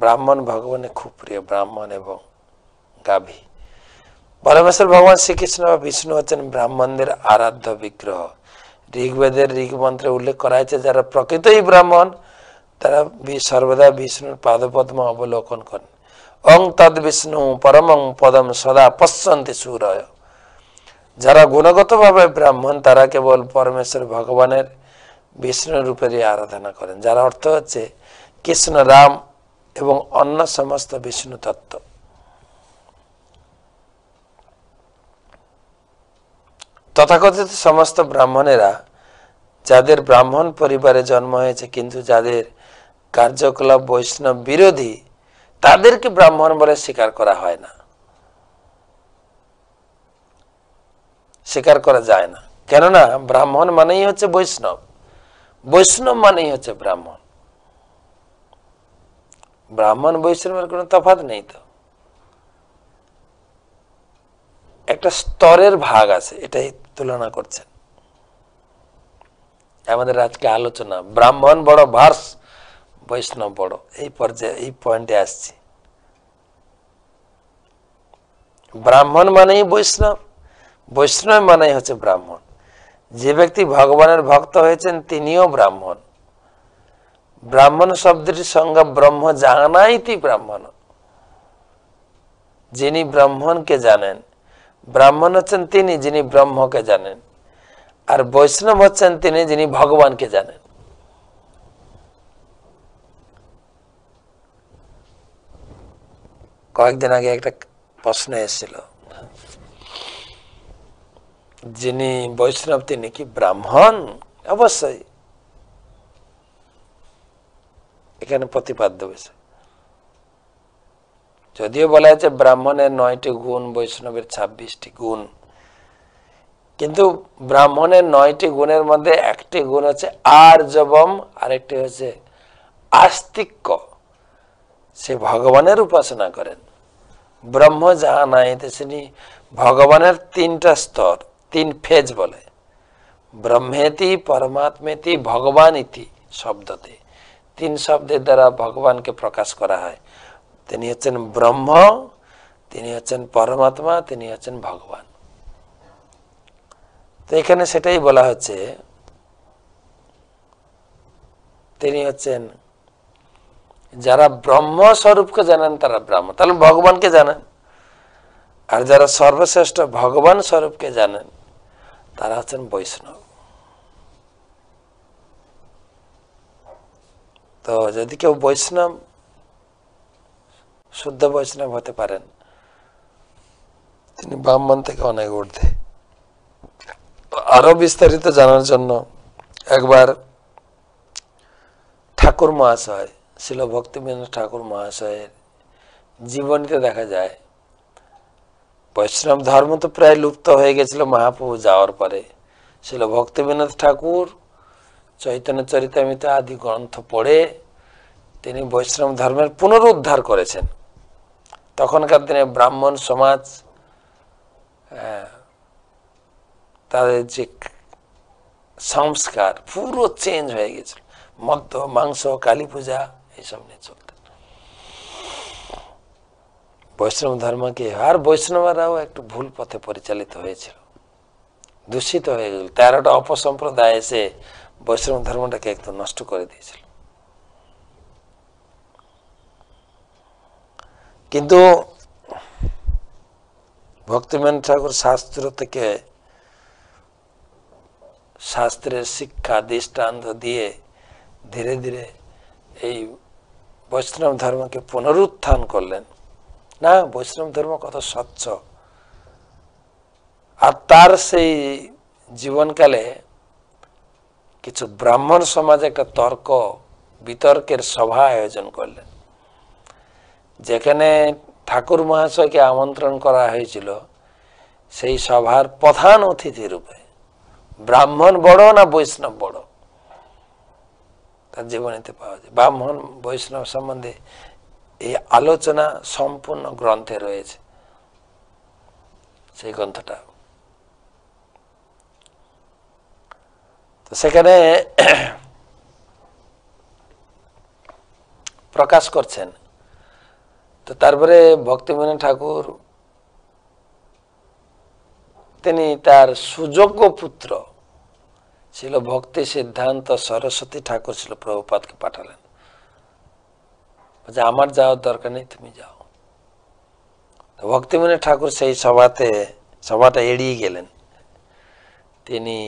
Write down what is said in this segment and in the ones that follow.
ব্রাহ্মণ ভগবানের খুব প্রিয়, ব্রাহ্মণ এবং গাভী। পরমেশ্বর ভগবান শ্রীকৃষ্ণ বা বিষ্ণু হচ্ছেন ব্রাহ্মণদের আরাধ্য বিগ্রহ। ঋগ্বেদের ঋগ মন্ত্রে উল্লেখ করা হয়েছে যারা প্রকৃতই ব্রাহ্মণ তারা সর্বদা বিষ্ণুর পাদপদ্ম অবলোকন করেন। অং তদ বিষ্ণু পরমং পদম সদা পশ্যন্তি সুরয়। যারা গুণগতভাবে ব্রাহ্মণ তারা কেবল পরমেশ্বর ভগবানের বিষ্ণু রূপেরই আরাধনা করেন, যার অর্থ হচ্ছে কৃষ্ণ, রাম এবং অন্য সমস্ত বিষ্ণু তত্ত্ব। তথাকথিত সমস্ত ব্রাহ্মণেরা যাদের ব্রাহ্মণ পরিবারে জন্ম হয়েছে কিন্তু যাদের কার্যকলাপ বৈষ্ণব বিরোধী তাদেরকে ব্রাহ্মণ বলে স্বীকার করা হয় না, স্বীকার করা যায় না। কেননা ব্রাহ্মণ মানেই হচ্ছে বৈষ্ণব, বৈষ্ণব মানেই হচ্ছে ব্রাহ্মণ। ব্রাহ্মণ বৈষ্ণবের কোনো তফাৎ নেই, তো একটা স্তরের ভাগ আছে, এটাই তুলনা করছেন আমাদের আজকে আলোচনা। ব্রাহ্মণ বড় ভার্স বৈষ্ণব বড়, এই পর্যায়ে এই পয়েন্টে আসছি। ব্রাহ্মণ মানেই বৈষ্ণব, বৈষ্ণব মানেই হচ্ছে ব্রাহ্মণ। যে ব্যক্তি ভগবানের ভক্ত হয়েছেন তিনিও ব্রাহ্মণ। ব্রাহ্মণ শব্দটির সংজ্ঞা ব্রহ্ম জানাইতি ব্রাহ্মণ। যিনি ব্রাহ্মণকে জানেন, ব্রাহ্মণ হচ্ছেন তিনি যিনি ব্রহ্মকে জানেন, আর বৈষ্ণব হচ্ছেন তিনি যিনি ভগবানকে জানেন। কয়েকদিন আগে একটা প্রশ্ন এসেছিল, যিনি বৈষ্ণব তিনি কি ব্রাহ্মণ? অবশ্যই, এখানে প্রতিপাদ্য বিষয়। যদিও বলা হয়েছে ব্রাহ্মণের 9টি গুণ, বৈষ্ণবের 26টি গুণ, কিন্তু ব্রাহ্মণের 9টি গুণের মধ্যে একটি গুণ হচ্ছে আর্জবম, আরেকটি হচ্ছে আস্তিক্য। সে ভগবানের উপাসনা করেন। ব্রহ্ম যাহা নাই তিনি ভগবানের 3টা স্তর, 3 ফেজ বলে। ব্রহ্মেতি পরমাত্মেতি ভগবান ইতি শব্দতে 3 শব্দের দ্বারা ভগবানকে প্রকাশ করা হয়। তিনি হচ্ছেন ব্রহ্ম, তিনি হচ্ছেন পরমাত্মা, তিনি হচ্ছেন ভগবান। তো এখানে সেটাই বলা হচ্ছে, তিনি হচ্ছেন যারা ব্রহ্ম স্বরূপকে জানেন তারা ব্রাহ্মণ, তাহলে ভগবানকে জানেন। আর যারা সর্বশ্রেষ্ঠ ভগবান স্বরূপকে জানেন তারা হচ্ছেন বৈষ্ণব। তো যদি কেউ বৈষ্ণব, শুদ্ধ বৈষ্ণব হতে পারেন, তিনি ব্রাহ্মণ থেকে অনেক ঊর্ধ্বে। আরো বিস্তারিত জানার জন্য একবার ঠাকুর মহাশয়, শিল ভক্তিবিনোদ ঠাকুর মহাশয়ের জীবনীতে দেখা যায় বৈষ্ণব ধর্ম তো প্রায় লুপ্ত হয়ে গেছিল মহাপ্রভু যাওয়ার পরে। শিল ভক্তিবিনোদ ঠাকুর চৈতন্য চরিতামৃত আদি গ্রন্থ পড়ে তিনি বৈষ্ণব ধর্মের পুনরুদ্ধার করেছেন। তখনকার দিনে ব্রাহ্মণ সমাজ তাদের যে সংস্কার পুরো চেঞ্জ হয়ে গেছিল, মদ্য, মাংস, কালী পূজা এইসব নিয়ে চলতেন বৈষ্ণব ধর্মকে। আর বৈষ্ণবরাও একটু ভুল পথে পরিচালিত হয়েছিল, দূষিত হয়ে গেল। 13টা অপসম্প্রদায় এসে বৈষ্ণব ধর্মটাকে একদম নষ্ট করে দিয়েছিল। কিন্তু ভক্তিবিনোদ ঠাকুর শাস্ত্র থেকে, শাস্ত্রের শিক্ষা দৃষ্টান্ত দিয়ে ধীরে ধীরে এই বৈষ্ণব ধর্মকে পুনরুত্থান করলেন। না, বৈষ্ণব ধর্ম কত স্বচ্ছ। আর তার সেই জীবনকালে কিছু ব্রাহ্মণ সমাজ একটা তর্ক বিতর্কের সভা আয়োজন করলেন, যেখানে ঠাকুর মহাশয়কে আমন্ত্রণ করা হয়েছিল সেই সভার প্রধান অতিথি রূপে। ব্রাহ্মণ বড় না বৈষ্ণব বড়, তার জীবনীতে পাওয়া যায়। ব্রাহ্মণ বৈষ্ণব সম্বন্ধে এই আলোচনা সম্পূর্ণ গ্রন্থে রয়েছে, সেই গ্রন্থটা। তো সেখানে প্রকাশ করছেন তো তারপরে ভক্তিবিনোদ ঠাকুর তিনি তার সুযোগ্য পুত্র ছিল ভক্তি সিদ্ধান্ত সরস্বতী ঠাকুর ছিল প্রভুপাদকে পাঠালেন, যে আমার যাওয়ার দরকার নেই, তুমি যাও। ভক্তিবিনোদ ঠাকুর সেই সভাটা এড়িয়ে গেলেন। তিনি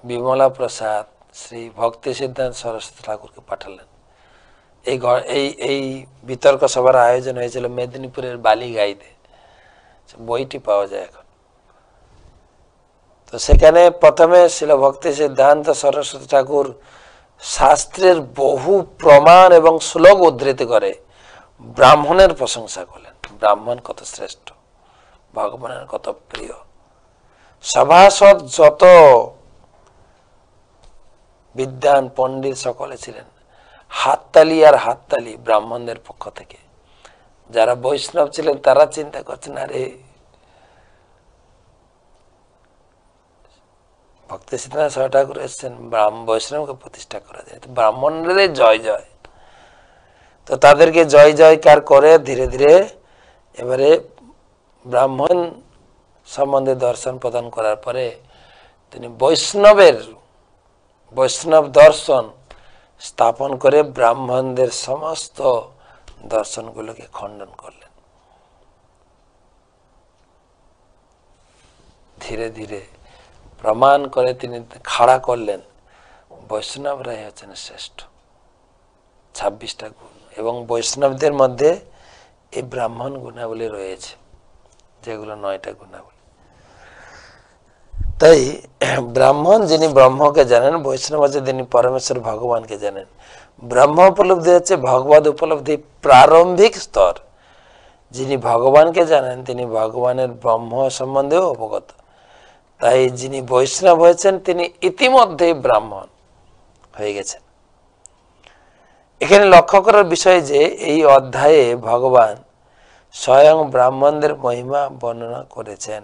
বিমলা প্রসাদ শ্রী ভক্তি সিদ্ধান্ত সরস্বতী ঠাকুরকে পাঠালেন। এই বিতর্ক সভার আয়োজন হয়েছিল মেদিনীপুরের বালিগাইতে, বইটি পাওয়া যায় এখন। তো সেখানে প্রথমে ছিল ভক্তি সিদ্ধান্ত সরস্বতী ঠাকুর শাস্ত্রের বহু প্রমাণ এবং শ্লোক উদ্ধৃতি করে ব্রাহ্মণের প্রশংসা করলেন। ব্রাহ্মণ কত শ্রেষ্ঠ, ভগবানের কত প্রিয়। সভাসদ যত বিদ্বান পণ্ডিত সকলে ছিলেন, হাততালি আর হাততালি ব্রাহ্মণদের পক্ষ থেকে। যারা বৈষ্ণব ছিলেন তারা চিন্তা করছেন, আরে ভক্তি সিদ্ধান্ত সরস্বতী ঠাকুর এসছেন, বৈষ্ণবকে প্রতিষ্ঠা করা যায়, ব্রাহ্মণদের জয় জয়। তো তাদেরকে জয় জয়কার করে ধীরে ধীরে এবারে ব্রাহ্মণ সম্বন্ধে দর্শন প্রদান করার পরে তিনি বৈষ্ণব দর্শন স্থাপন করে ব্রাহ্মণদের সমস্ত দর্শনগুলোকে খণ্ডন করলেন। ধীরে ধীরে প্রমাণ করে তিনি খাড়া করলেন বৈষ্ণবরাই হচ্ছেন শ্রেষ্ঠ। 26টা গুণ, এবং বৈষ্ণবদের মধ্যে এই ব্রাহ্মণ গুণাবলী রয়েছে, যেগুলো 9টা গুণাবলী। তাই ব্রাহ্মণ যিনি ব্রহ্মকে জানেন, বৈষ্ণব আছে যিনি পরমেশ্বর ভগবানকে জানেন। ব্রহ্ম উপলব্ধি হচ্ছে ভগবত উপলব্ধি প্রারম্ভিক স্তর। যিনি ভগবানকে জানেন তিনি ভগবানের ব্রহ্ম সম্বন্ধেও অবগত। তাই যিনি বৈষ্ণব হয়েছেন তিনি ইতিমধ্যেই ব্রাহ্মণ হয়ে গেছেন। এখানে লক্ষ্য করার বিষয় যে এই অধ্যায়ে ভগবান স্বয়ং ব্রাহ্মণদের মহিমা বর্ণনা করেছেন,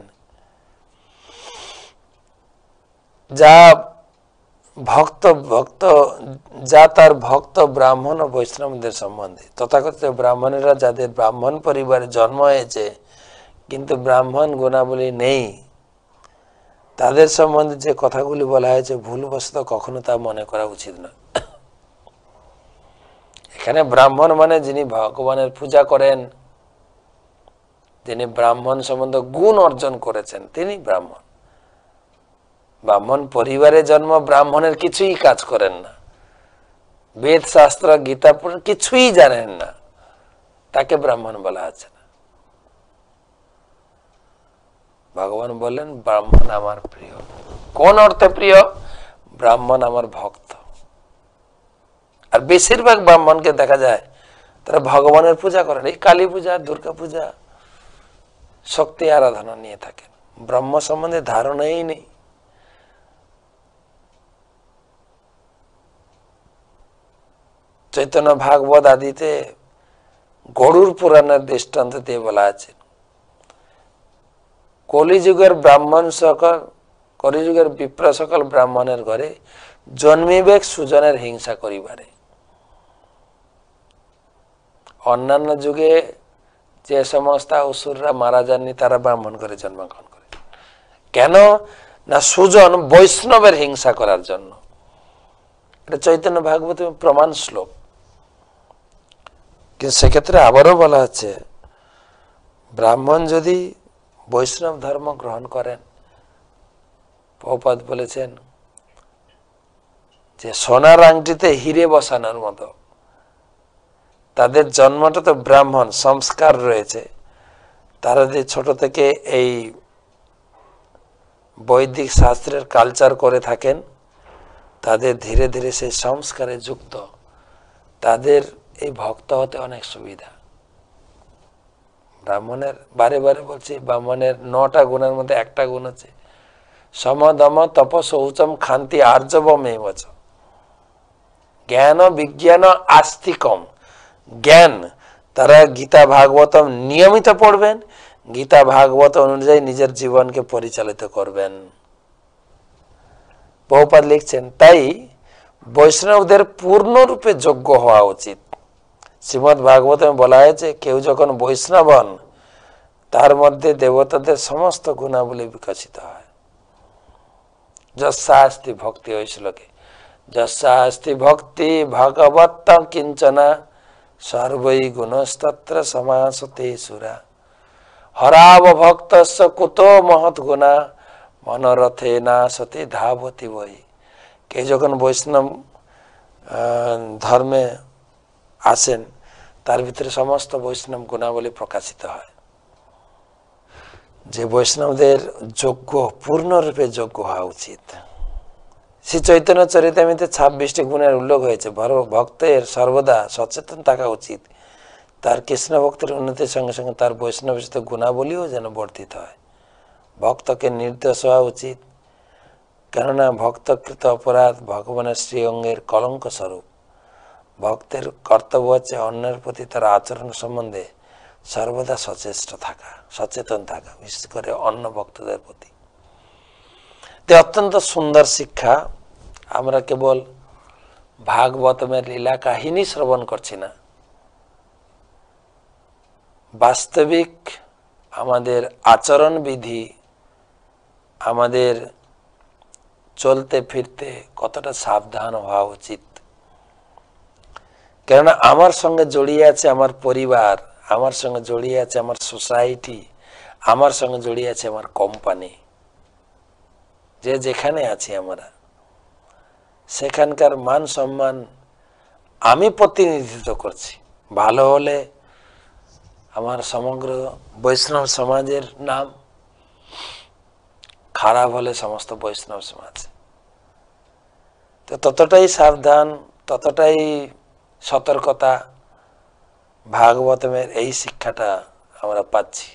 যা তার ভক্ত ব্রাহ্মণ ও বৈষ্ণবদের সম্বন্ধে। তথাকথিত ব্রাহ্মণেরা যাদের ব্রাহ্মণ পরিবারে জন্ম হয়েছে কিন্তু ব্রাহ্মণ গুণাবলী নেই, তাদের সম্বন্ধে যে কথাগুলি বলা হয়েছে ভুলবশত কখনো তা মনে করা উচিত নয়। এখানে ব্রাহ্মণ মানে যিনি ভগবানের পূজা করেন, যিনি ব্রাহ্মণ সম্বন্ধে গুণ অর্জন করেছেন, তিনি ব্রাহ্মণ। ব্রাহ্মণ পরিবারে জন্ম, ব্রাহ্মণের কিছুই কাজ করেন না, বেদ শাস্ত্র গীতা কিছুই জানেন না, তাকে ব্রাহ্মণ বলা আছে না। ভগবান বললেন ব্রাহ্মণ আমার প্রিয়। কোন অর্থে প্রিয়? ব্রাহ্মণ আমার ভক্ত। আর বেশিরভাগ ব্রাহ্মণকে দেখা যায় তারা ভগবানের পূজা করেন, এই কালী পূজা, দুর্গা পূজা, শক্তি আরাধনা নিয়ে থাকেন, ব্রহ্ম সম্বন্ধে ধারণাই নেই। চৈতন্য ভাগবত আদিতে গরুর পুরাণের দৃষ্টান্ত দিয়ে বলা আছে, কলিযুগের ব্রাহ্মণ সকল, কলিযুগের বিপ্র সকল ব্রাহ্মণের ঘরে জন্মিবেক সুজনের হিংসা করিবারে। অন্যান্য যুগে যে সমস্ত অসুররা মারা যাননি তারা ব্রাহ্মণ করে জন্মগ্রহণ করে। কেন না? সুজন বৈষ্ণবের হিংসা করার জন্য। এটা চৈতন্য ভাগবত প্রমাণ শ্লোক। কিন্তু সেক্ষেত্রে আবারও বলা হচ্ছে, ব্রাহ্মণ যদি বৈষ্ণব ধর্ম গ্রহণ করেন, প্রভুপাদ বলেছেন যে সোনার আংটিতে হিরে বসানোর মতো। তাদের জন্মটা তো ব্রাহ্মণ, সংস্কার রয়েছে, তারা যদি ছোট থেকে এই বৈদিক শাস্ত্রের কালচার করে থাকেন, তাদের ধীরে ধীরে সেই সংস্কারে যুক্ত, তাদের এই ভক্ত হতে অনেক সুবিধা। ব্রাহ্মণের, বারে বারে বলছি, ব্রাহ্মণের 9টা গুণের মধ্যে একটা গুণ আছে সমদম তপ শৌচম ক্ষান্তি আর্জবম এবচ। জ্ঞান বিজ্ঞান আস্তিকম। জ্ঞান, তারা গীতা ভাগবতম নিয়মিত পড়বেন, গীতা ভাগবত অনুযায়ী নিজের জীবনকে পরিচালিত করবেন। প্রভুপাদ লিখছেন, তাই বৈষ্ণবদের পূর্ণরূপে যোগ্য হওয়া উচিত। শ্রীমদ্ ভাগবতে বলা হয়েছে কেউ যখন বৈষ্ণব হন তার মধ্যে দেবতাদের সমস্ত গুণাবলী বিকশিত হয়। যস্যাস্তি ভক্তি, ওই শ্লোকে যস্যাস্তি ভক্তি ভগবত কিঞ্চনা সর্বৈ গুণস্তত্র সমাসতে সুরা হরাব ভক্তস্য কুতো মহৎ গুণা মনোরথে না সতী ধাবতী বই। কে যখন বৈষ্ণব ধর্মে আসেন তার ভিতরে সমস্ত বৈষ্ণব গুণাবলী প্রকাশিত হয়। যে বৈষ্ণবদের যোগ্য, পূর্ণরূপে যোগ্য হওয়া উচিত। শ্রী চৈতন্য চরিতামৃতে 26টি গুণের উল্লেখ হয়েছে। ভক্তের সর্বদা সচেতন থাকা উচিত তার কৃষ্ণ ভক্তের উন্নতির সঙ্গে সঙ্গে তার বৈষ্ণবিত গুণাবলীও যেন বর্ধিত হয়। ভক্তকে নির্দোষ হওয়া উচিত, কেননা ভক্তকৃত অপরাধ ভগবানের শ্রীঅঙ্গের কলঙ্ক স্বরূপ। ভক্তের কর্তব্য হচ্ছে অন্যের প্রতি তার আচরণ সম্বন্ধে সর্বদা সচেতন থাকা, বিশেষ করে অন্য ভক্তদের প্রতি। অত্যন্ত সুন্দর শিক্ষা। আমরা কেবল ভাগবতমের লীলা কাহিনী শ্রবণ করছি না, বাস্তবিক আমাদের আচরণ বিধি, আমাদের চলতে ফিরতে কতটা সাবধান হওয়া উচিত। কেননা আমার সঙ্গে জড়িয়ে আছে আমার পরিবার, আমার সঙ্গে জড়িয়ে আছে আমার সোসাইটি, আমার সঙ্গে জড়িয়ে আছে আমার কোম্পানি। যে যেখানে আছি আমরা, সেখানকার মান সম্মান আমি প্রতিনিধিত্ব করছি। ভালো হলে আমার সমগ্র বৈষ্ণব সমাজের নাম, খারাপ হলে সমস্ত বৈষ্ণব সমাজ। তো ততটাই সাবধান, ততটাই সতর্কতা ভাগবতমের এই শিক্ষাটা আমরা পাচ্ছি।